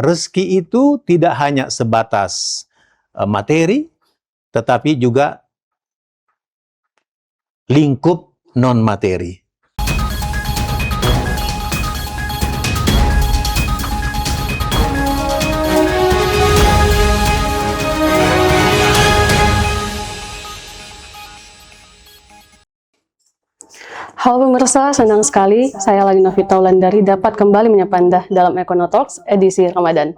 rezeki itu tidak hanya sebatas materi, tetapi juga lingkup non-materi. Halo pemirsa, senang sekali saya Lagi Novita Wulandari dapat kembali menyapa Anda dalam Econotalks edisi Ramadan.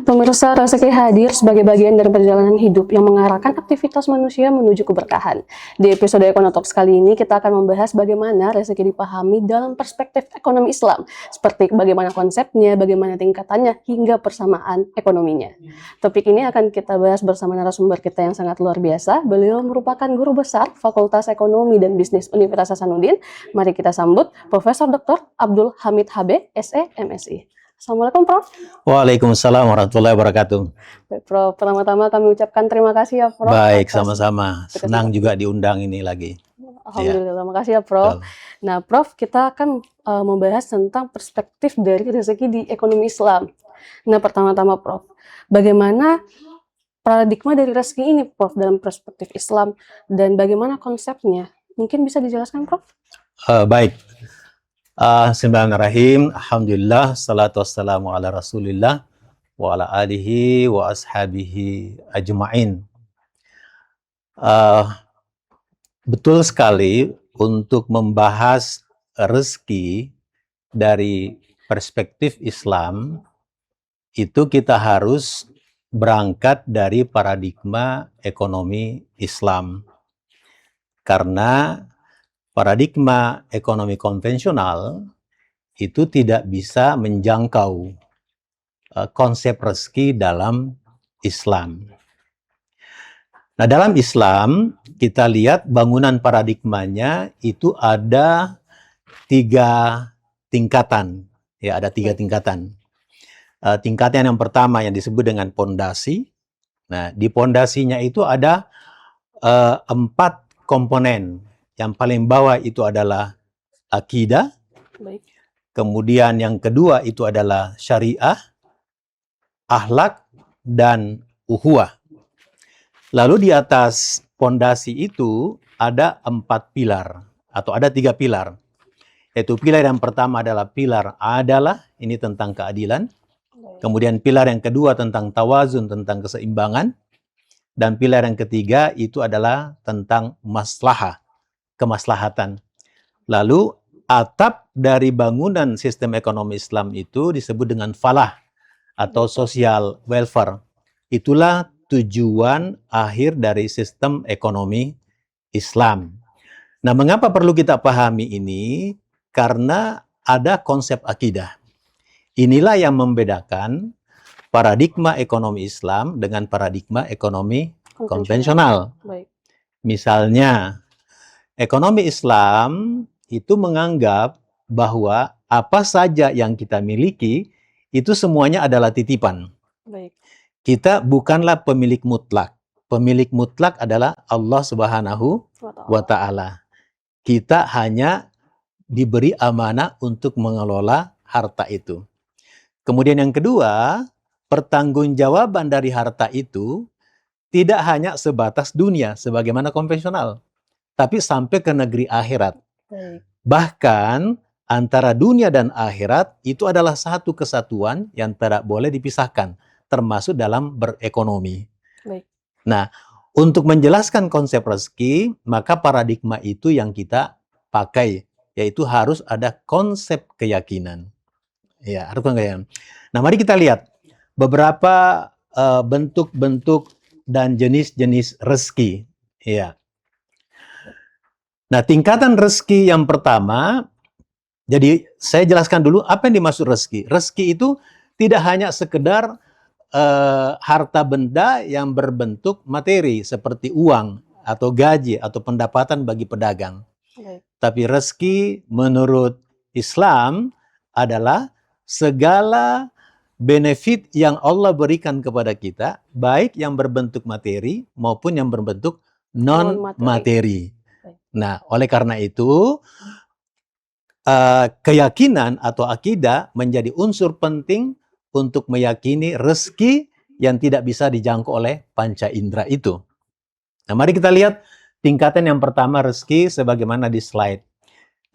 Pemirsa, rezeki hadir sebagai bagian dari perjalanan hidup yang mengarahkan aktivitas manusia menuju keberkahan. Di episode Econotalks kali ini kita akan membahas bagaimana rezeki dipahami dalam perspektif ekonomi Islam, seperti bagaimana konsepnya, bagaimana tingkatannya, hingga persamaan ekonominya. Topik ini akan kita bahas bersama narasumber kita yang sangat luar biasa. Beliau merupakan guru besar Fakultas Ekonomi dan Bisnis Universitas Hasanuddin. Mari kita sambut Profesor Dr. Abdul Hamid HB, SE, MSI. Assalamualaikum, Prof. Waalaikumsalam warahmatullahi wabarakatuh. Baik, Prof. Pertama-tama kami ucapkan terima kasih ya, Prof. Baik, sama-sama. Senang juga diundang ini lagi. Alhamdulillah, makasih ya, Prof. Betul. Nah, Prof, kita akan membahas tentang perspektif dari rezeki di ekonomi Islam. Nah, pertama-tama, Prof, bagaimana paradigma dari rezeki ini, Prof, dalam perspektif Islam, dan bagaimana konsepnya? Mungkin bisa dijelaskan, Prof? Baik. Bismillahirrahmanirrahim. Alhamdulillah, salatu wassalamu ala rasulillah wa ala alihi wa ashabihi ajma'in. Betul sekali, untuk membahas rezeki dari perspektif Islam, itu kita harus berangkat dari paradigma ekonomi Islam. Karena paradigma ekonomi konvensional itu tidak bisa menjangkau konsep rezeki dalam Islam. Nah, dalam Islam kita lihat bangunan paradigmanya itu ada 3 tingkatan. Ya, ada 3 tingkatan. Tingkatan yang pertama yang disebut dengan pondasi. Nah, di pondasinya itu ada 4 komponen. Yang paling bawah itu adalah akidah. Baik. Kemudian yang kedua itu adalah syariah, akhlak, dan uhuwah. Lalu di atas pondasi itu ada 4 pilar, atau ada 3 pilar. Yaitu pilar yang pertama adalah pilar adalah, ini tentang keadilan. Kemudian pilar yang kedua tentang tawazun, tentang keseimbangan. Dan pilar yang ketiga itu adalah tentang maslahah, kemaslahatan. Lalu atap dari bangunan sistem ekonomi Islam itu disebut dengan falah atau social welfare. Itulah tujuan akhir dari sistem ekonomi Islam. Nah, mengapa perlu kita pahami ini? Karena ada konsep akidah. Inilah yang membedakan paradigma ekonomi Islam dengan paradigma ekonomi konvensional. Baik. Misalnya, ekonomi Islam itu menganggap bahwa apa saja yang kita miliki itu semuanya adalah titipan. Baik. Kita bukanlah pemilik mutlak. Pemilik mutlak adalah Allah Subhanahu wa Ta'ala. Kita hanya diberi amanah untuk mengelola harta itu. Kemudian yang kedua, pertanggungjawaban dari harta itu tidak hanya sebatas dunia sebagaimana konvensional, tapi sampai ke negeri akhirat. Baik. Bahkan antara dunia dan akhirat itu adalah satu kesatuan yang tidak boleh dipisahkan, termasuk dalam berekonomi. Baik. Nah, untuk menjelaskan konsep rezeki, maka paradigma itu yang kita pakai, yaitu harus ada konsep keyakinan. Ya, harus keyakinan. Nah, mari kita lihat beberapa bentuk-bentuk dan jenis-jenis rezeki. Ya. Nah, tingkatan rezeki yang pertama, jadi saya jelaskan dulu apa yang dimaksud rezeki. Rezeki itu tidak hanya sekedar harta benda yang berbentuk materi seperti uang atau gaji atau pendapatan bagi pedagang. Baik. Tapi rezeki menurut Islam adalah segala benefit yang Allah berikan kepada kita, baik yang berbentuk materi maupun yang berbentuk non-materi. Nah, oleh karena itu, keyakinan atau akidah menjadi unsur penting untuk meyakini rezeki yang tidak bisa dijangkau oleh panca indera itu. Nah, mari kita lihat tingkatan yang pertama rezeki sebagaimana di slide.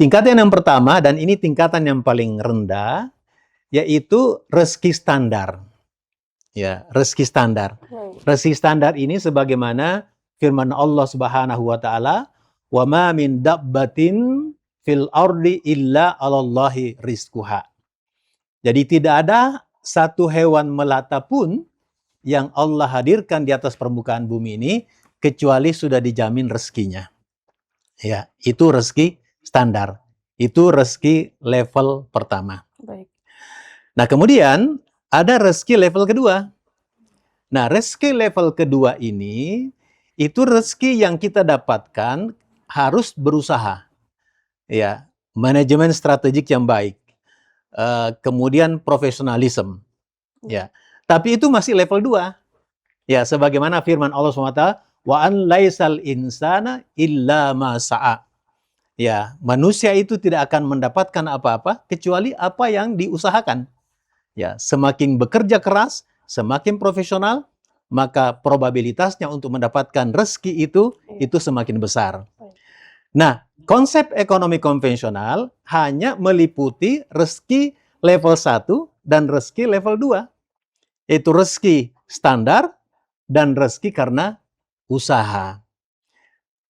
Tingkatan yang pertama, dan ini tingkatan yang paling rendah, yaitu rezeki standar. Ya, rezeki standar. Rezeki standar ini sebagaimana firman Allah Subhanahu wa taala, "Wa ma min dabbatin fil ardi illa 'alallahi rizquha." Jadi tidak ada satu hewan melata pun yang Allah hadirkan di atas permukaan bumi ini kecuali sudah dijamin rezekinya. Ya, itu rezeki standar. Itu rezeki level pertama. Baik. Nah, kemudian ada rezeki level kedua. Nah, rezeki level kedua ini, itu rezeki yang kita dapatkan harus berusaha. Ya, manajemen strategik yang baik. Kemudian profesionalisme. Ya, tapi itu masih level 2. Ya, sebagaimana firman Allah SWT, wa an laisal insana illa ma sa'a. Ya, manusia itu tidak akan mendapatkan apa-apa kecuali apa yang diusahakan. Ya, semakin bekerja keras, semakin profesional, maka probabilitasnya untuk mendapatkan rezeki itu semakin besar. Nah, konsep ekonomi konvensional hanya meliputi rezeki level 1 dan rezeki level 2. Yaitu rezeki standar dan rezeki karena usaha.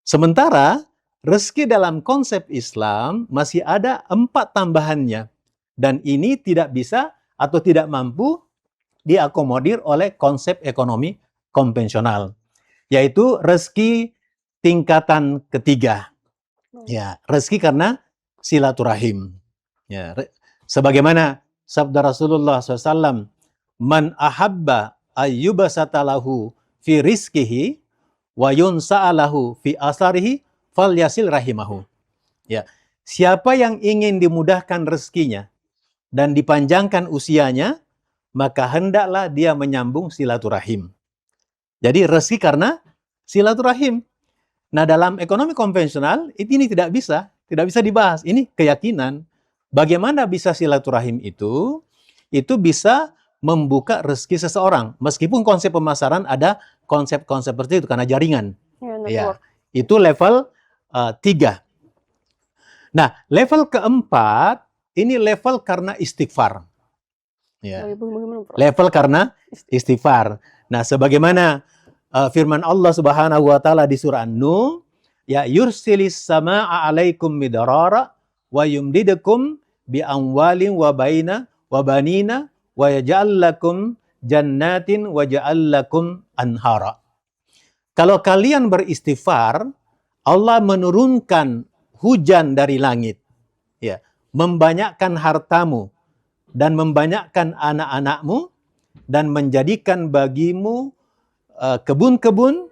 Sementara rezeki dalam konsep Islam masih ada 4 tambahannya. Dan ini tidak bisa atau tidak mampu diakomodir oleh konsep ekonomi konvensional, yaitu rezeki tingkatan ketiga. Ya, rezeki karena silaturahim. Ya, sebagaimana sabda Rasulullah SAW, man ahabba ayyubasatalahu fi rizkihi wa yunsa'alahu fi asarihi falyasil rahimahu. Ya, siapa yang ingin dimudahkan rezekinya dan dipanjangkan usianya, maka hendaklah dia menyambung silaturahim. Jadi rezeki karena silaturahim. Nah, dalam ekonomi konvensional ini tidak bisa dibahas. Ini keyakinan. Bagaimana bisa silaturahim itu bisa membuka rezeki seseorang. Meskipun konsep pemasaran ada konsep-konsep seperti itu karena jaringan. Ya, itu level 3. Nah, level keempat ini level karena istighfar. Ya. Level karena istighfar. Nah, sebagaimana firman Allah Subhanahu wa taala di surah An-Nur, ya yursilis samaa'a 'alaikum midrara wa yumdidukum bi amwalin wa banina wa yaj'al lakum jannatin wa ja'al lakum anhara. Kalau kalian beristighfar, Allah menurunkan hujan dari langit. Ya, membanyakkan hartamu dan membanyakkan anak-anakmu dan menjadikan bagimu kebun-kebun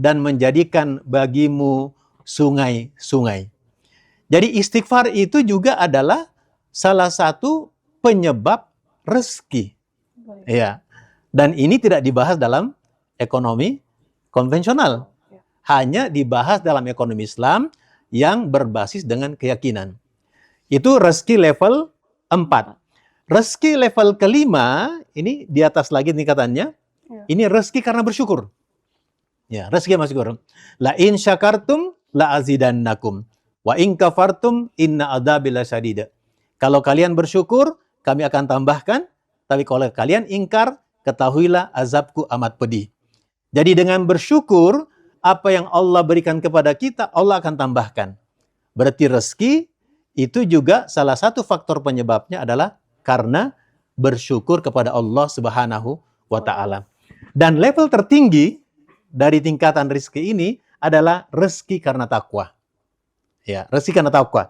dan menjadikan bagimu sungai-sungai. Jadi istighfar itu juga adalah salah satu penyebab rezeki. Ya. Dan ini tidak dibahas dalam ekonomi konvensional. Hanya dibahas dalam ekonomi Islam yang berbasis dengan keyakinan. Itu rezeki level 4. Rezeki level kelima, ini di atas lagi tingkatannya. Ini rezeki karena bersyukur. Ya, rezeki karena bersyukur. La in syakartum la azidannakum wa in kafartum inna adzabi lasyadid. Kalau kalian bersyukur, kami akan tambahkan, tapi kalau kalian ingkar, ketahuilah azabku amat pedih. Jadi dengan bersyukur, apa yang Allah berikan kepada kita, Allah akan tambahkan. Berarti rezeki itu juga salah satu faktor penyebabnya adalah karena bersyukur kepada Allah Subhanahu wa taala. Dan level tertinggi dari tingkatan rezeki ini adalah rezeki karena takwa. Ya, rezeki karena takwa.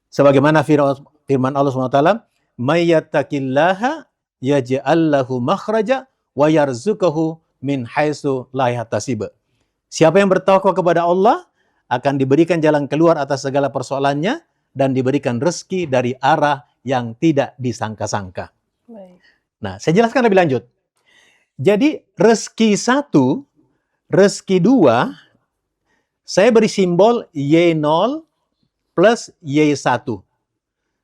Sebagaimana firman Allah Subhanahu wa taala, "May yattaqillaha yaj'al lahu makhraja wa yarzuqhu min haitsu la yahtasib." Siapa yang bertakwa kepada Allah akan diberikan jalan keluar atas segala persoalannya dan diberikan rezeki dari arah yang tidak disangka-sangka. Nah, saya jelaskan lebih lanjut. Jadi, rezeki 1, rezeki 2, saya beri simbol Y0 plus Y1.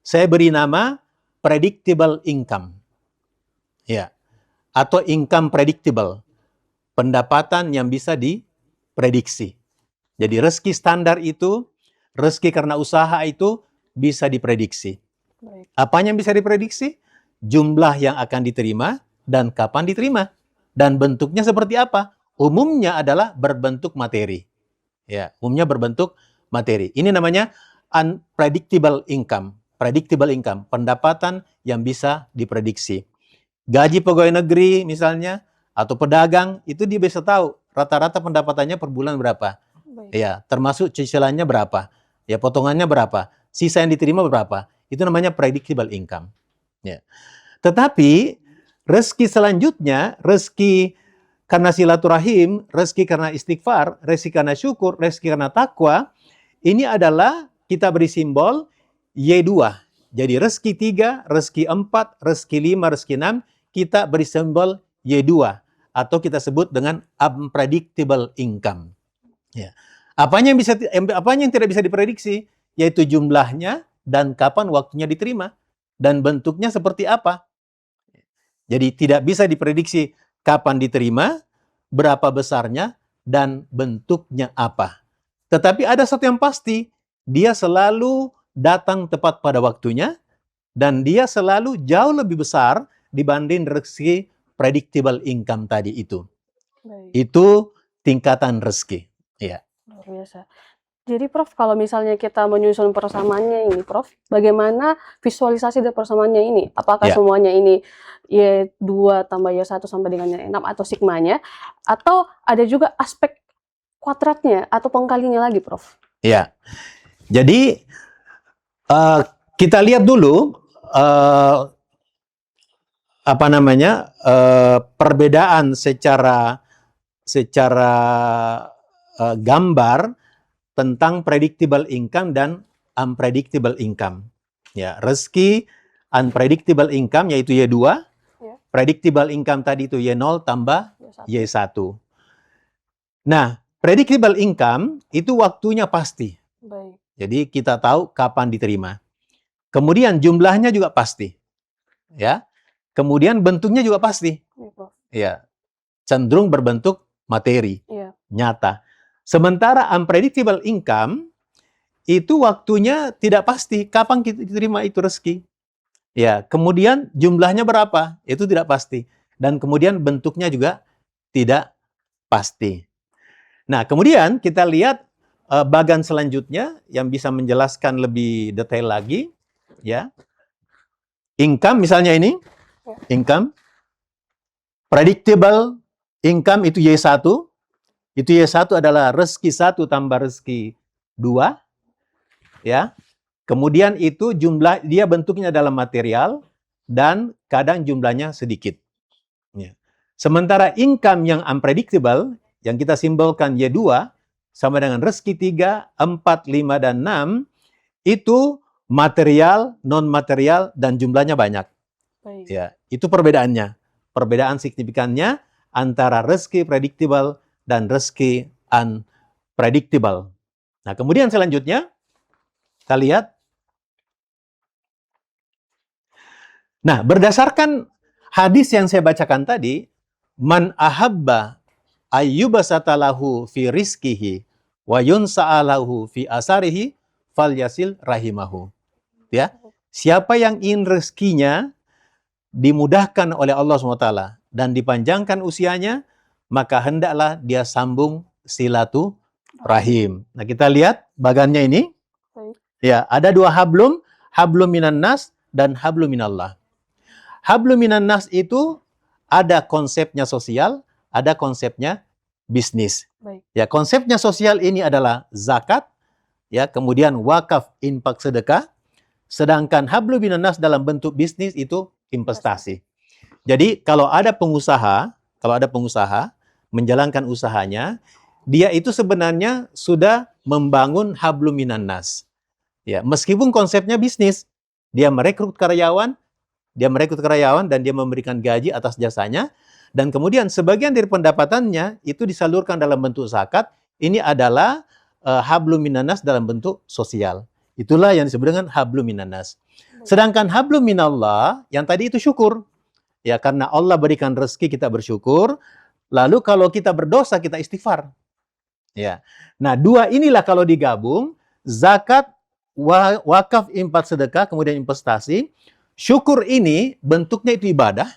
Saya beri nama predictable income. Ya. Atau income predictable. Pendapatan yang bisa diprediksi. Jadi rezeki standar itu, rezeki karena usaha itu bisa diprediksi. Baik. Apanya yang bisa diprediksi? Jumlah yang akan diterima dan kapan diterima. Dan bentuknya seperti apa? Umumnya adalah berbentuk materi. Ya, umumnya berbentuk materi. Ini namanya unpredictable income. Predictable income, pendapatan yang bisa diprediksi. Gaji pegawai negeri misalnya, atau pedagang, itu dia bisa tahu rata-rata pendapatannya per bulan berapa. Baik. Ya, termasuk cicilannya berapa. Ya, potongannya berapa. Sisa yang diterima berapa. Itu namanya predictable income. Ya. Tetapi, rezeki selanjutnya, rezeki karena silaturahim, rezeki karena istighfar, rezeki karena syukur, rezeki karena takwa, ini adalah kita beri simbol Y2. Jadi rezeki 3, rezeki 4, rezeki 5, rezeki 6, kita beri simbol Y2. Atau kita sebut dengan unpredictable income. Ya. Apanya yang tidak bisa diprediksi? Yaitu jumlahnya dan kapan waktunya diterima. Dan bentuknya seperti apa. Jadi tidak bisa diprediksi kapan diterima, berapa besarnya, dan bentuknya apa. Tetapi ada satu yang pasti, dia selalu datang tepat pada waktunya, dan dia selalu jauh lebih besar dibanding rezeki predictable income tadi itu. Baik. Itu tingkatan rezeki. Ya. Luar biasa. Jadi Prof, kalau misalnya kita menyusun persamaannya ini, Prof, bagaimana visualisasi dari persamaannya ini? Apakah Ya. semuanya ini Y2 tambah Y1 sampai dengan Y6 atau sigmanya? Atau ada juga aspek kuadratnya atau pengkalinya lagi, Prof? Ya. Jadi, kita lihat dulu perbedaan secara gambar tentang predictable income dan unpredictable income. Ya, rezeki unpredictable income yaitu Y2, Ya. predictable income tadi itu Y0 tambah Y1. Y1. Nah, predictable income itu waktunya pasti. Baik. Jadi kita tahu kapan diterima. Kemudian jumlahnya juga pasti. Ya. Kemudian bentuknya juga pasti. Ya, Prof. Ya. Cenderung berbentuk materi, Iya. nyata. Sementara unpredictable income itu waktunya tidak pasti kapan kita diterima itu rezeki. Ya, kemudian jumlahnya berapa? Itu tidak pasti. Dan kemudian bentuknya juga tidak pasti. Nah, kemudian kita lihat bagan selanjutnya yang bisa menjelaskan lebih detail lagi, ya. Income misalnya ini, income. Predictable income itu Y1. Itu Y1 adalah rezeki 1 tambah rezeki 2. Ya. Kemudian itu dia bentuknya dalam material dan kadang jumlahnya sedikit. Ya. Sementara income yang unpredictable yang kita simbolkan Y2 sama dengan rezeki 3, 4, 5, dan 6 itu material, non-material, dan jumlahnya banyak. Baik. Ya, itu perbedaannya. Perbedaan signifikannya antara rezeki predictable dan rezeki unpredictable. Nah, kemudian selanjutnya kita lihat. Nah, berdasarkan hadis yang saya bacakan tadi, man ahabba ayyubasatalahu fi rizkihi wa yunsa'alahu fi asarihi falyasil rahimahu. Ya. Siapa yang ingin rezekinya dimudahkan oleh Allah SWT dan dipanjangkan usianya, maka hendaklah dia sambung silaturahim. Nah, kita lihat bagannya ini. Baik. Ya, ada dua hablum minan nas dan hablum minallah. Hablum minan nas itu ada konsepnya sosial, ada konsepnya bisnis. Baik. Ya, konsepnya sosial ini adalah zakat, ya, kemudian wakaf, infak, sedekah. Sedangkan hablum minan nas dalam bentuk bisnis itu investasi. Jadi kalau ada pengusaha menjalankan usahanya, dia itu sebenarnya sudah membangun hablum minan nas. Ya, meskipun konsepnya bisnis, dia merekrut karyawan, dia merekrut karyawan dan dia memberikan gaji atas jasanya, dan kemudian sebagian dari pendapatannya itu disalurkan dalam bentuk zakat. Ini adalah hablum minanas dalam bentuk sosial. Itulah yang disebut dengan hablum minanas. Sedangkan hablum minallah yang tadi itu syukur. Ya, karena Allah berikan rezeki kita bersyukur. Lalu kalau kita berdosa kita istighfar. Ya. Nah, dua inilah kalau digabung, zakat, wakaf, infak, sedekah, kemudian investasi. Syukur ini bentuknya itu ibadah.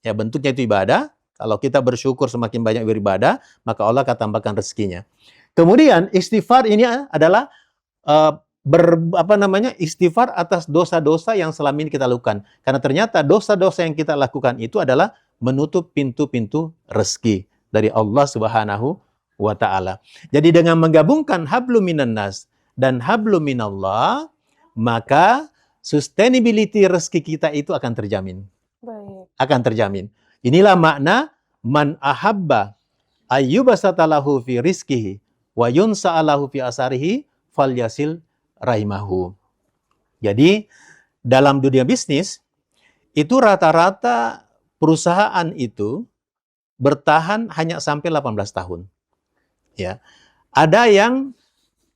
Ya, bentuknya itu ibadah. Kalau kita bersyukur semakin banyak beribadah, maka Allah akan tambahkan rezekinya. Kemudian istighfar ini adalah istighfar atas dosa-dosa yang selama ini kita lakukan. Karena ternyata dosa-dosa yang kita lakukan itu adalah menutup pintu-pintu rezeki dari Allah Subhanahu wa ta'ala. Jadi dengan menggabungkan hablum minannas dan hablum minallah, maka sustainability rezeki kita itu akan terjamin. Baik. Akan terjamin. Inilah makna man ahabba ayyubasatalahu fi rizkihi wa yunsa'alahu fi asarihi falyasil rahimahu. Jadi dalam dunia bisnis itu rata-rata perusahaan itu bertahan hanya sampai 18 tahun. Ya. Ada yang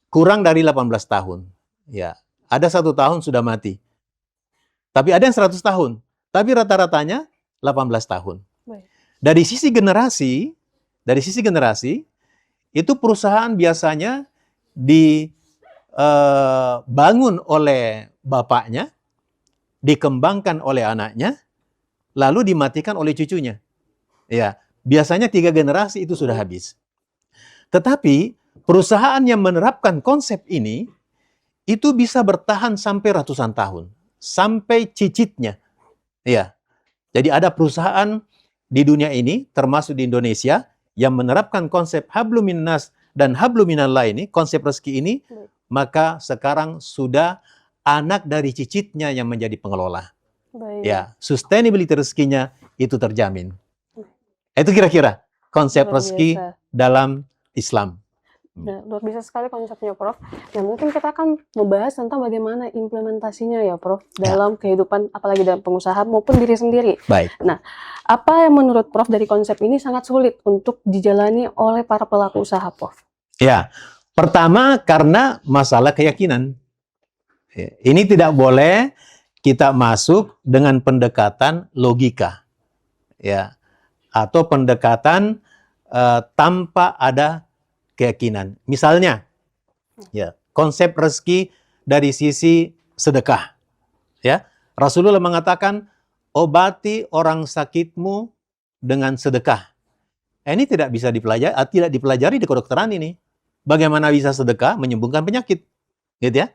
kurang dari 18 tahun. Ya. Ada 1 tahun sudah mati. Tapi ada yang 100 tahun. Tapi rata-ratanya 18 tahun. Dari sisi generasi, itu perusahaan biasanya dibangun oleh bapaknya, dikembangkan oleh anaknya, lalu dimatikan oleh cucunya. Ya, biasanya 3 generasi itu sudah habis. Tetapi perusahaan yang menerapkan konsep ini itu bisa bertahan sampai ratusan tahun, sampai cicitnya. Ya. Jadi ada perusahaan di dunia ini, termasuk di Indonesia, yang menerapkan konsep hablum minnas dan hablum minallah ini, konsep rezeki ini, maka sekarang sudah anak dari cicitnya yang menjadi pengelola. Baik. Ya, sustainability rezekinya itu terjamin. Itu kira-kira konsep rezeki dalam Islam. Nah, luar biasa sekali konsepnya, Prof. Dan mungkin kita akan membahas tentang bagaimana implementasinya ya, Prof, dalam kehidupan, apalagi dalam pengusaha maupun diri sendiri. Baik. Nah, apa yang menurut Prof dari konsep ini sangat sulit untuk dijalani oleh para pelaku usaha, Prof? Ya, pertama karena masalah keyakinan. Ini tidak boleh kita masuk dengan pendekatan logika, ya, atau pendekatan tanpa ada keyakinan. Misalnya, ya, konsep rezeki dari sisi sedekah. Ya, Rasulullah mengatakan, obati orang sakitmu dengan sedekah. Ini tidak bisa dipelajari di kedokteran ini. Bagaimana bisa sedekah menyembuhkan penyakit, gitu ya?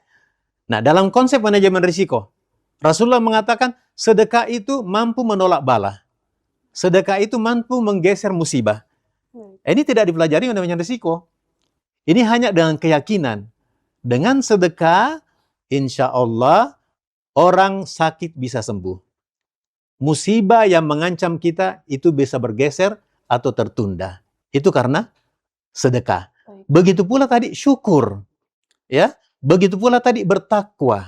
Nah, dalam konsep manajemen risiko, Rasulullah mengatakan sedekah itu mampu menolak bala. Sedekah itu mampu menggeser musibah. Ini tidak dipelajari manajemen risiko. Ini hanya dengan keyakinan. Dengan sedekah, insya Allah orang sakit bisa sembuh. Musibah yang mengancam kita itu bisa bergeser atau tertunda. Itu karena sedekah. Begitu pula tadi syukur. Ya, begitu pula tadi bertakwa.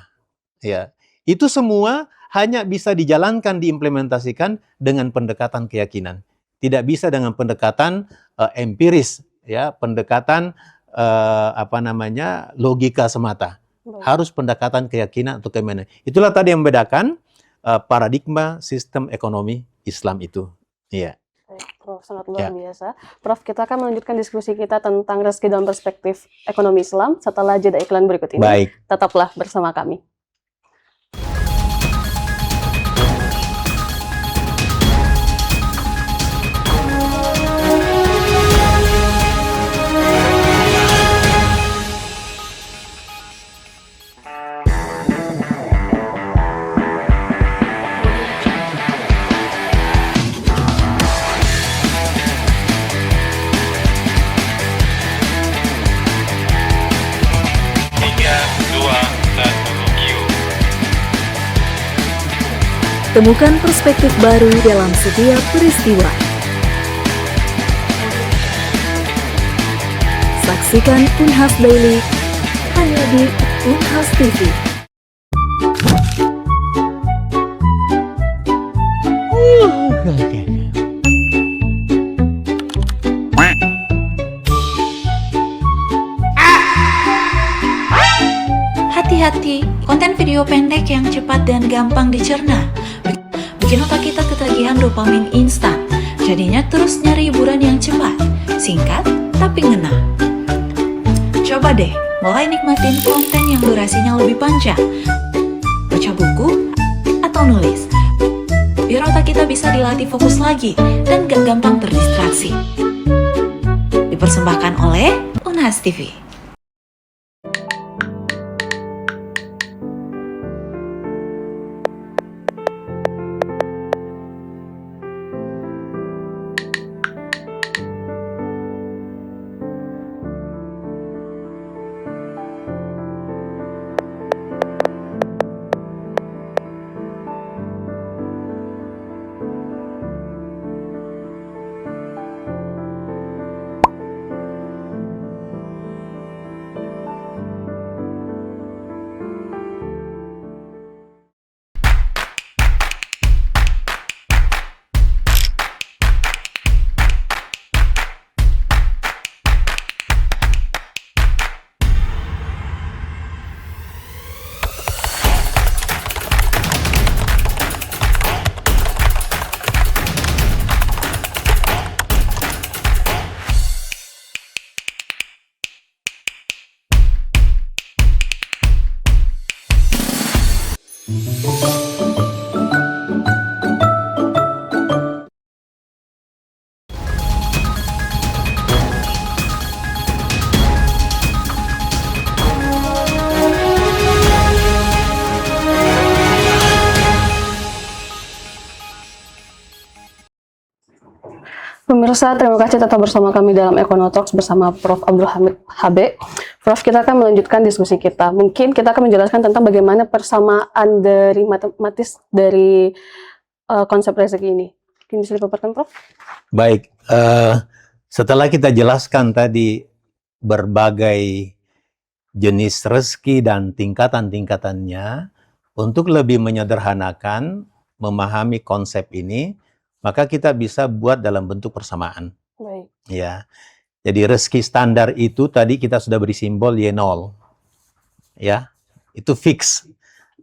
Ya, itu semua hanya bisa dijalankan, diimplementasikan dengan pendekatan keyakinan. Tidak bisa dengan pendekatan empiris, ya, pendekatan logika semata. Harus pendekatan keyakinan atau keimanan. Itulah tadi yang membedakan paradigma sistem ekonomi Islam itu. Iya. Prof, sangat luar biasa. Prof, kita akan melanjutkan diskusi kita tentang rezeki dalam perspektif ekonomi Islam setelah jeda iklan berikut ini. Baik. Tetaplah bersama kami. Temukan perspektif baru dalam setiap peristiwa. Saksikan Unhas Daily hanya di Unhas TV. Hati-hati, konten video pendek yang cepat dan gampang dicerna bikin otak kita ketagihan dopamin instan. Jadinya terus nyari hiburan yang cepat, singkat, tapi ngena. Coba deh, mulai nikmatin konten yang durasinya lebih panjang. Baca buku atau nulis, biar otak kita bisa dilatih fokus lagi dan gak gampang terdistraksi. Dipersembahkan oleh Unhas TV. Pemirsa, terima kasih tetap bersama kami dalam Ekonotalks bersama Prof. Abdul Hamid HB. Prof, kita akan melanjutkan diskusi kita. Mungkin kita akan menjelaskan tentang bagaimana persamaan dari matematis dari konsep rezeki ini. Mungkin bisa dipaparkan, Prof? Baik, setelah kita jelaskan tadi berbagai jenis rezeki dan tingkatan-tingkatannya, untuk lebih menyederhanakan, memahami konsep ini, maka kita bisa buat dalam bentuk persamaan. Baik. Ya, jadi rezeki standar itu tadi kita sudah beri simbol Y0. Ya, itu fix.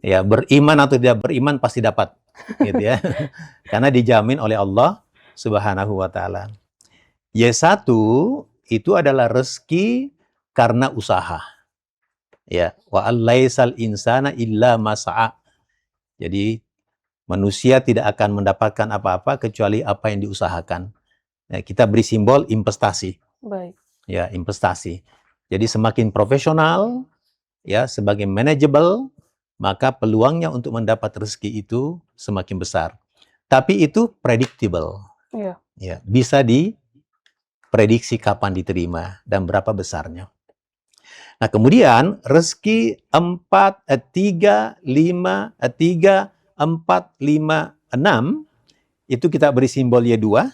Ya, beriman atau tidak beriman pasti dapat, gitu ya. Karena dijamin oleh Allah Subhanahu wa taala. Y1 itu adalah rezeki karena usaha. Ya, wa allaisal insana illa masa'a. Jadi manusia tidak akan mendapatkan apa-apa kecuali apa yang diusahakan. Ya, kita beri simbol investasi. Baik. Ya, investasi. Jadi semakin profesional, ya, semakin manageable, maka peluangnya untuk mendapat rezeki itu semakin besar. Tapi itu predictable. Iya. Ya, bisa diprediksi kapan diterima dan berapa besarnya. Nah, kemudian rezeki 4, 3, 5, 3, 4, 5, 6 itu kita beri simbol Y2.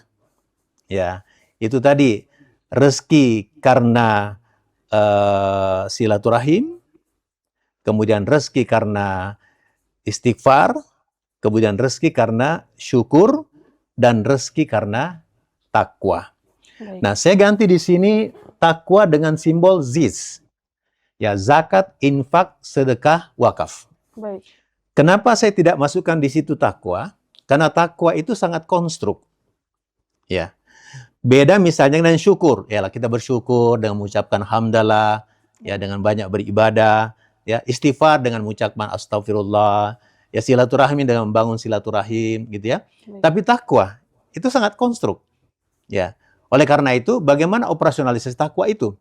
Ya, itu tadi rezeki karena silaturahim, kemudian rezeki karena istighfar, kemudian rezeki karena syukur, dan rezeki karena takwa. Baik. Nah, saya ganti di sini takwa dengan simbol ziz. Ya, zakat, infak, sedekah, wakaf. Baik. Kenapa saya tidak masukkan di situ takwa? Karena takwa itu sangat konstruk. Ya. Beda misalnya dengan syukur. Yalah, kita bersyukur dengan mengucapkan hamdalah, ya, dengan banyak beribadah, ya, istighfar dengan mengucapkan astagfirullah, ya, silaturahim dengan membangun silaturahim, gitu ya. Baik. Tapi takwa itu sangat konstruk. Ya. Oleh karena itu, bagaimana operasionalisasi takwa itu?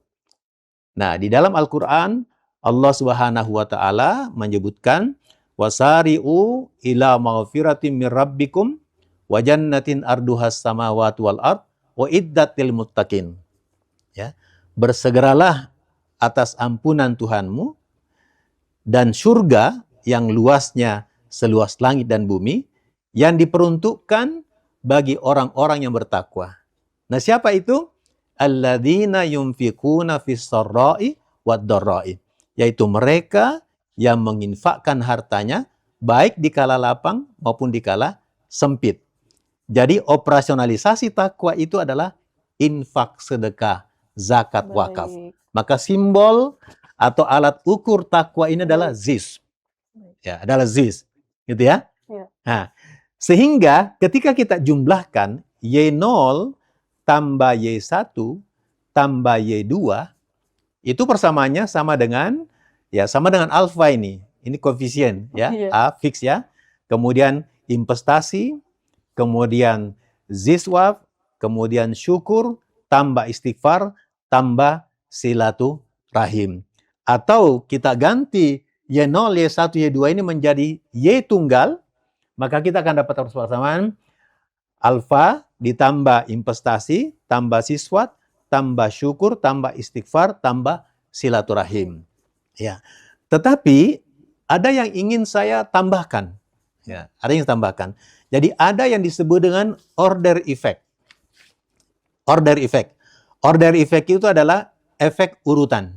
Nah, di dalam Al-Qur'an Allah Subhanahu wa taala menyebutkan wasari'u ila maghfiratin mir rabbikum wa jannatin arduhas samawati wal ard wa iddatil muttaqin. Ya, bersegeralah atas ampunan Tuhanmu dan surga yang luasnya seluas langit dan bumi yang diperuntukkan bagi orang-orang yang bertakwa. Nah, siapa itu? Alladzina yunfikuna fis sarra'i wad dharra'i, yaitu mereka yang menginfakkan hartanya baik di kala lapang maupun di kala sempit. Jadi operasionalisasi takwa itu adalah infak, sedekah, zakat, wakaf. Baik. Maka simbol atau alat ukur takwa ini adalah ZIS. Ya, adalah ZIS. Gitu ya. Ya. Nah, sehingga ketika kita jumlahkan Y0 tambah Y1 tambah Y2, itu persamaannya sama dengan alfa ini. Ini koefisien ya, Iya. A fix ya. Kemudian investasi, kemudian ziswaf, kemudian syukur, tambah istighfar, tambah silaturahim. Atau kita ganti Y0, Y1, Y2 ini menjadi Y tunggal, maka kita akan dapat persamaan alfa ditambah investasi, tambah siswat, tambah syukur, tambah istighfar, tambah silaturahim. Ya. Tetapi ada yang ingin saya tambahkan. Ya, ada yang tambahkan. Jadi ada yang disebut dengan order effect. Order effect. Order effect itu adalah efek urutan.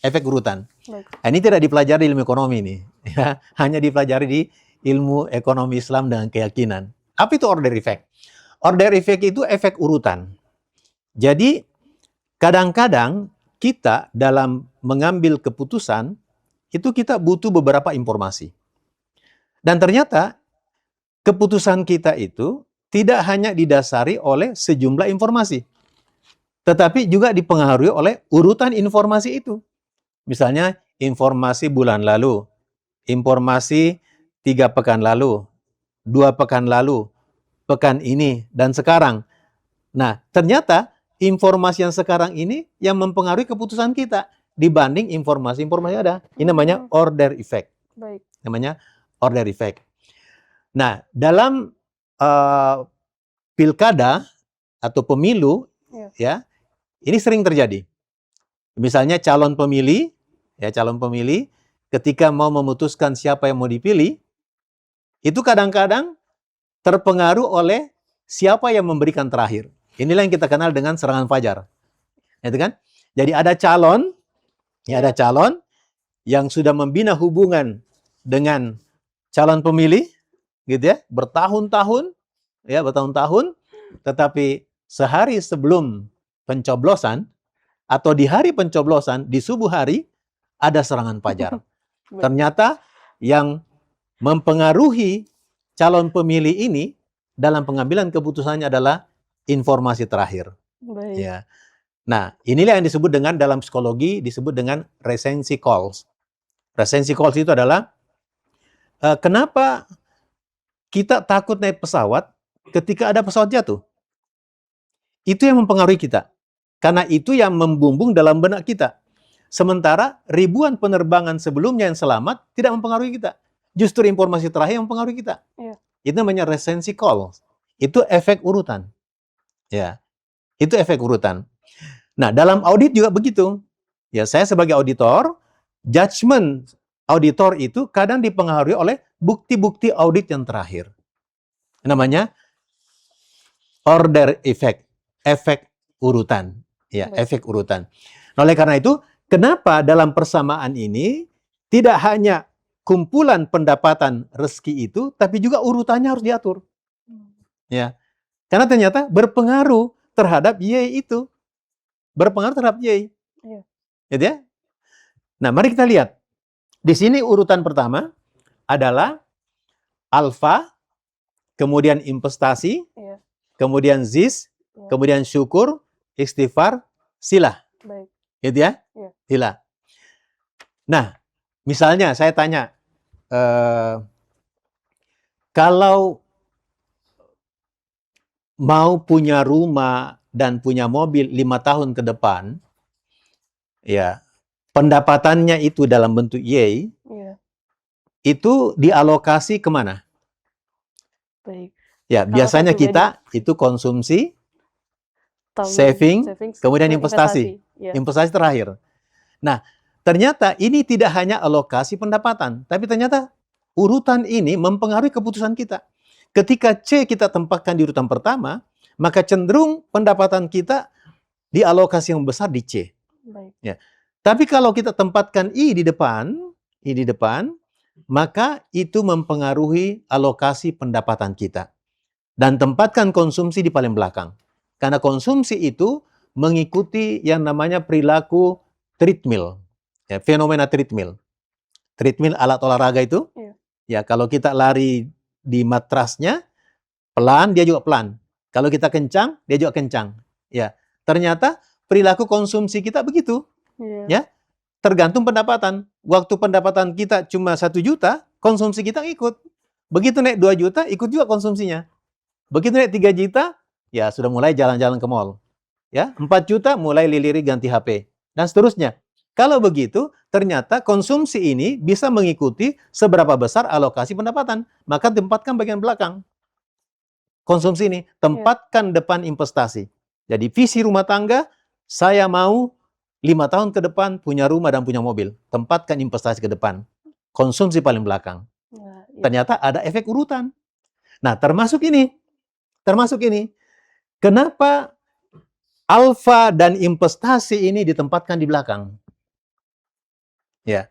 Efek urutan. Baik. Ini tidak dipelajari di ilmu ekonomi nih, ya. Hanya dipelajari di ilmu ekonomi Islam dengan keyakinan. Apa itu order effect? Order effect itu efek urutan. Jadi kadang-kadang kita dalam mengambil keputusan itu kita butuh beberapa informasi. Dan ternyata keputusan kita itu tidak hanya didasari oleh sejumlah informasi, tetapi juga dipengaruhi oleh urutan informasi itu. Misalnya informasi bulan lalu, informasi 3 pekan lalu, 2 pekan lalu, pekan ini, dan sekarang. Nah, ternyata informasi yang sekarang ini yang mempengaruhi keputusan kita dibanding informasi-informasi yang ada. Ini namanya order effect. Baik. Namanya order effect. Nah, dalam pilkada atau pemilu, ya, ini sering terjadi. Misalnya calon pemilih ketika mau memutuskan siapa yang mau dipilih, itu kadang-kadang terpengaruh oleh siapa yang memberikan terakhir. Inilah yang kita kenal dengan serangan fajar. Itu kan? Jadi ada calon yang sudah membina hubungan dengan calon pemilih, gitu ya, bertahun-tahun, tetapi sehari sebelum pencoblosan atau di hari pencoblosan di subuh hari ada serangan fajar. Ternyata yang mempengaruhi calon pemilih ini dalam pengambilan keputusannya adalah informasi terakhir. Baik. Ya. Nah, inilah yang disebut dengan dalam psikologi disebut dengan recency calls. Recency calls itu adalah kenapa kita takut naik pesawat ketika ada pesawat jatuh. Itu yang mempengaruhi kita. Karena itu yang membumbung dalam benak kita. Sementara ribuan penerbangan sebelumnya yang selamat tidak mempengaruhi kita. Justru informasi terakhir yang mempengaruhi kita. Iya. Itu namanya recency calls. Itu efek urutan. Ya. Itu efek urutan. Nah, dalam audit juga begitu. Ya, saya sebagai auditor, judgement auditor itu kadang dipengaruhi oleh bukti-bukti audit yang terakhir. Namanya order effect, efek urutan. Ya, efek urutan. Nah, oleh karena itu, kenapa dalam persamaan ini tidak hanya kumpulan pendapatan rezeki itu, tapi juga urutannya harus diatur. Ya. Karena ternyata berpengaruh terhadap Y itu. Berpengaruh terhadap Y. Iya. Gitu ya? Nah, mari kita lihat. Di sini urutan pertama adalah alfa, kemudian investasi, Iya. kemudian zis, Iya. kemudian syukur, istighfar, silah. Baik. Gitu ya? Iya. Silah. Nah, misalnya saya tanya, kalau mau punya rumah dan punya mobil 5 tahun ke depan, ya, pendapatannya itu dalam bentuk Y, Iya. itu dialokasi kemana? Baik. Ya, Kalau biasanya saya pribadi, kita itu konsumsi, tabung, saving, savings, kemudian dan investasi. Iya. Investasi terakhir. Nah, ternyata ini tidak hanya alokasi pendapatan, tapi ternyata urutan ini mempengaruhi keputusan kita. Ketika C kita tempatkan di urutan pertama, maka cenderung pendapatan kita di alokasi yang besar di C. Baik. Ya. Tapi kalau kita tempatkan I di depan, maka itu mempengaruhi alokasi pendapatan kita. Dan tempatkan konsumsi di paling belakang. Karena konsumsi itu mengikuti yang namanya perilaku treadmill. Ya, fenomena treadmill. Treadmill alat olahraga itu. Iya. Ya, kalau kita lari di matrasnya, pelan, dia juga pelan. Kalau kita kencang, dia juga kencang. Ya, ternyata perilaku konsumsi kita begitu. Iya. Ya, tergantung pendapatan. Waktu pendapatan kita cuma 1 juta, konsumsi kita ikut. Begitu naik 2 juta, ikut juga konsumsinya. Begitu naik 3 juta, ya sudah mulai jalan-jalan ke mall. Ya, 4 juta mulai lirik ganti HP. Dan seterusnya. Kalau begitu, ternyata konsumsi ini bisa mengikuti seberapa besar alokasi pendapatan. Maka tempatkan bagian belakang. Konsumsi ini, tempatkan depan investasi. Jadi visi rumah tangga, saya mau 5 tahun ke depan punya rumah dan punya mobil. Tempatkan investasi ke depan. Konsumsi paling belakang. Ya, ya. Ternyata ada efek urutan. Nah, termasuk ini. Kenapa alfa dan investasi ini ditempatkan di belakang? Ya.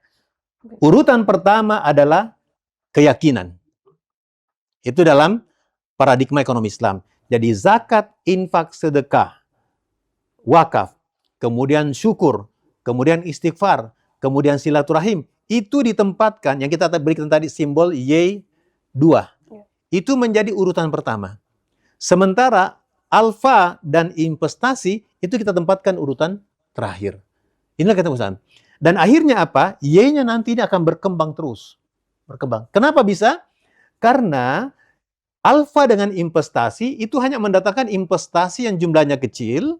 Urutan pertama adalah keyakinan. Itu dalam paradigma ekonomi Islam. Jadi zakat, infak, sedekah, wakaf, kemudian syukur, kemudian istighfar, kemudian silaturahim, itu ditempatkan, yang kita berikan tadi simbol Y2. Itu menjadi urutan pertama. Sementara alfa dan investasi itu kita tempatkan urutan terakhir. Inilah kata Ustaz. Dan akhirnya apa? Y-nya nanti ini akan berkembang terus. Berkembang. Kenapa bisa? Karena alfa dengan investasi itu hanya mendatangkan investasi yang jumlahnya kecil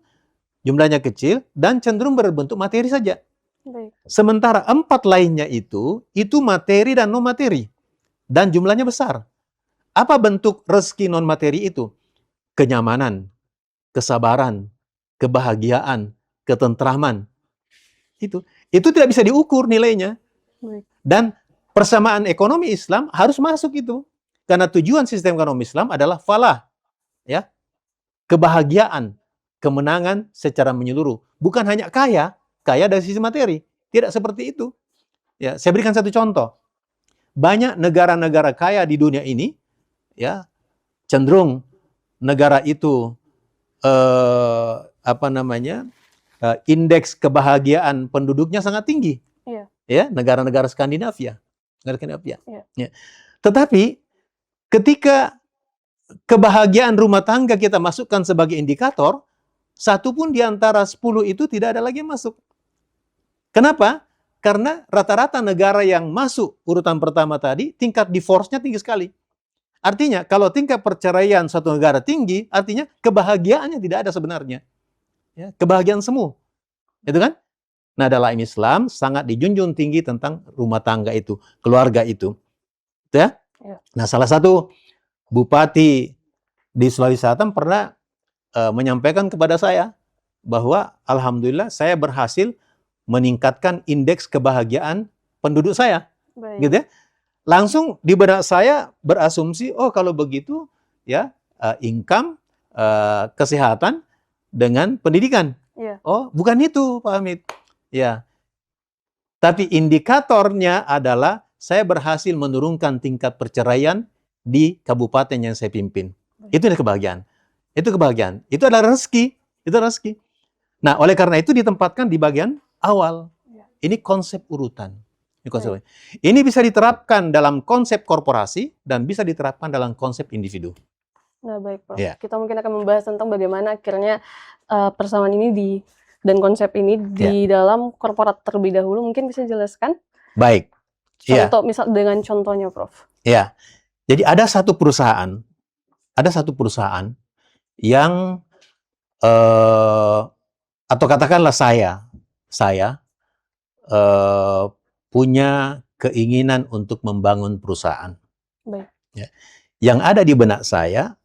dan cenderung berbentuk materi saja. Baik. Sementara 4 lainnya itu materi dan non materi. Dan jumlahnya besar. Apa bentuk rezeki non materi itu? Kenyamanan, kesabaran, kebahagiaan, ketentraman. Itu tidak bisa diukur nilainya. Baik. Dan persamaan ekonomi Islam harus masuk itu. Karena tujuan sistem ekonomi Islam adalah falah. Ya. Kebahagiaan, kemenangan secara menyeluruh. Bukan hanya kaya dari sisi materi. Tidak seperti itu. Ya, saya berikan satu contoh. Banyak negara-negara kaya di dunia ini, ya, cenderung negara itu indeks kebahagiaan penduduknya sangat tinggi. Iya. Ya, negara-negara Skandinavia. Iya. Ya. Tetapi ketika kebahagiaan rumah tangga kita masukkan sebagai indikator, 1 pun di antara 10 itu tidak ada lagi yang masuk. Kenapa? Karena rata-rata negara yang masuk urutan pertama tadi, tingkat divorce-nya tinggi sekali. Artinya, kalau tingkat perceraian suatu negara tinggi, artinya kebahagiaannya tidak ada sebenarnya. Ya, kebahagiaan semu. Itu kan? Nah, dalam Islam sangat dijunjung tinggi tentang rumah tangga itu, keluarga itu. Gitu ya? Ya. Nah, salah satu bupati di Sulawesi Selatan pernah menyampaikan kepada saya bahwa alhamdulillah saya berhasil meningkatkan indeks kebahagiaan penduduk saya. Baik. Gitu ya. Langsung di benak saya berasumsi, oh kalau begitu ya income, kesehatan dengan pendidikan. Iya. Oh, bukan itu Pak Hamid. Ya. Tapi indikatornya adalah saya berhasil menurunkan tingkat perceraian di kabupaten yang saya pimpin. Itu adalah kebahagiaan. Itu kebahagiaan. Itu adalah rezeki. Itu rezeki. Nah, oleh karena itu ditempatkan di bagian awal. Ini konsep urutan. Ini bisa diterapkan dalam konsep korporasi dan bisa diterapkan dalam konsep individu. Nah, baik, Prof. Ya. Kita mungkin akan membahas tentang bagaimana akhirnya persamaan ini dan konsep ini di dalam korporat terlebih dahulu. Mungkin bisa dijelaskan? Baik. Contoh, misal dengan contohnya, Prof. Ya. Jadi ada satu perusahaan yang atau katakanlah saya punya keinginan untuk membangun perusahaan. Baik. Ya. Yang ada di benak saya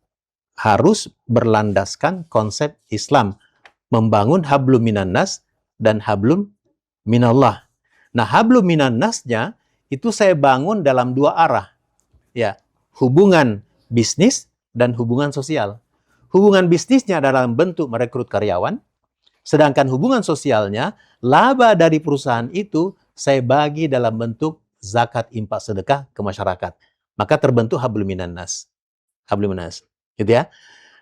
harus berlandaskan konsep Islam, membangun hablum minan nas dan hablum minallah. Nah, hablum minan nasnya itu saya bangun dalam 2 arah. Ya, hubungan bisnis dan hubungan sosial. Hubungan bisnisnya dalam bentuk merekrut karyawan, sedangkan hubungan sosialnya, laba dari perusahaan itu saya bagi dalam bentuk zakat, infak, sedekah ke masyarakat. Maka terbentuk hablum minan nas. Hablum minan nas. gitu ya.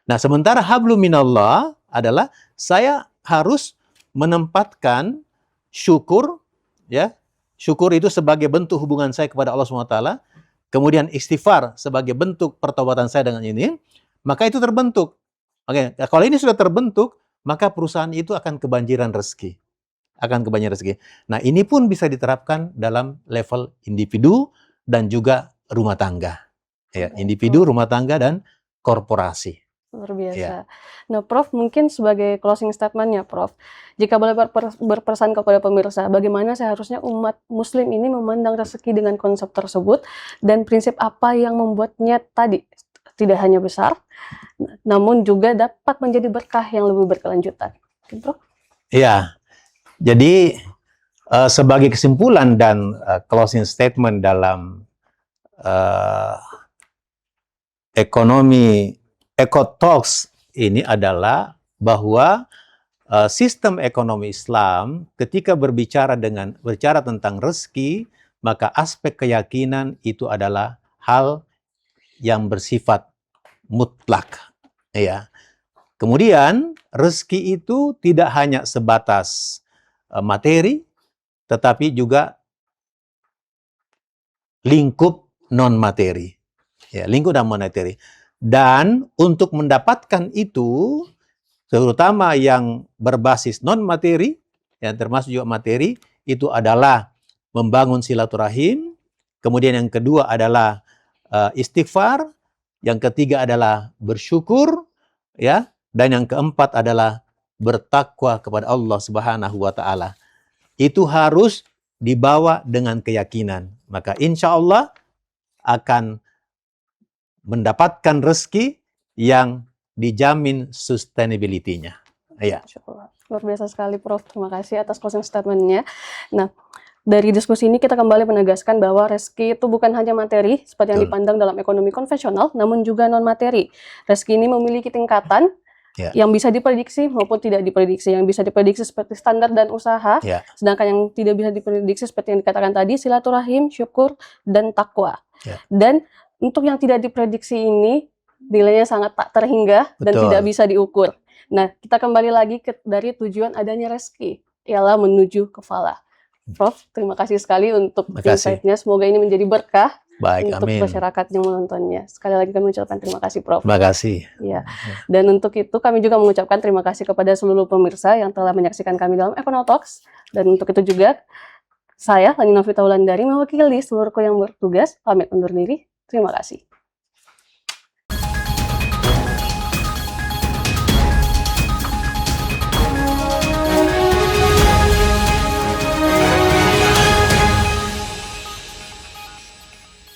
Nah, sementara hablum minallah adalah saya harus menempatkan syukur, ya. Syukur itu sebagai bentuk hubungan saya kepada Allah SWT, kemudian istighfar sebagai bentuk pertobatan saya dengan ini, maka itu terbentuk. Oke, kalau ini sudah terbentuk, maka perusahaan itu akan kebanjiran rezeki. Nah, ini pun bisa diterapkan dalam level individu dan juga rumah tangga. Ya, individu, rumah tangga, dan korporasi. Luar biasa. Ya. Nah, Prof, mungkin sebagai closing statement-nya, Prof, jika boleh berpesan kepada pemirsa, bagaimana seharusnya umat muslim ini memandang rezeki dengan konsep tersebut, dan prinsip apa yang membuatnya tadi tidak hanya besar, namun juga dapat menjadi berkah yang lebih berkelanjutan. Oke, Prof? Iya. Jadi, sebagai kesimpulan dan closing statement dalam ekonomi Ecotalks ini adalah bahwa sistem ekonomi Islam ketika berbicara tentang rezeki, maka aspek keyakinan itu adalah hal yang bersifat mutlak, ya. Kemudian rezeki itu tidak hanya sebatas materi, tetapi juga lingkup non materi, ya, lingkup non materi. Dan untuk mendapatkan itu, terutama yang berbasis non materi, yang termasuk juga materi, itu adalah membangun silaturahim. Kemudian yang kedua adalah istighfar, yang ketiga adalah bersyukur, ya, dan yang keempat adalah bertakwa kepada Allah Subhanahu wa taala. Itu harus dibawa dengan keyakinan. Maka insya Allah akan mendapatkan rezeki yang dijamin sustainability-nya. Ya. Luar biasa sekali, Prof. Terima kasih atas closing statement-nya. Nah, dari diskusi ini kita kembali menegaskan bahwa rezeki itu bukan hanya materi seperti yang dipandang dalam ekonomi konvensional, namun juga non-materi. Rezeki ini memiliki tingkatan yang bisa diprediksi maupun tidak diprediksi. Yang bisa diprediksi seperti standar dan usaha, sedangkan yang tidak bisa diprediksi seperti yang dikatakan tadi, silaturahim, syukur, dan takwa. Dan untuk yang tidak diprediksi ini, nilainya sangat tak terhingga dan tidak bisa diukur. Nah, kita kembali lagi dari tujuan adanya rezeki, ialah menuju kefala. Prof, terima kasih sekali untuk insight-nya. Semoga ini menjadi berkah untuk masyarakat yang menontonnya. Sekali lagi kami mengucapkan terima kasih, Prof. Terima kasih. Ya. Dan untuk itu kami juga mengucapkan terima kasih kepada seluruh pemirsa yang telah menyaksikan kami dalam Econotalks. Dan untuk itu juga saya, Lani Novita Wulandari, mewakili seluruh kru yang bertugas, pamit undur diri. Terima kasih.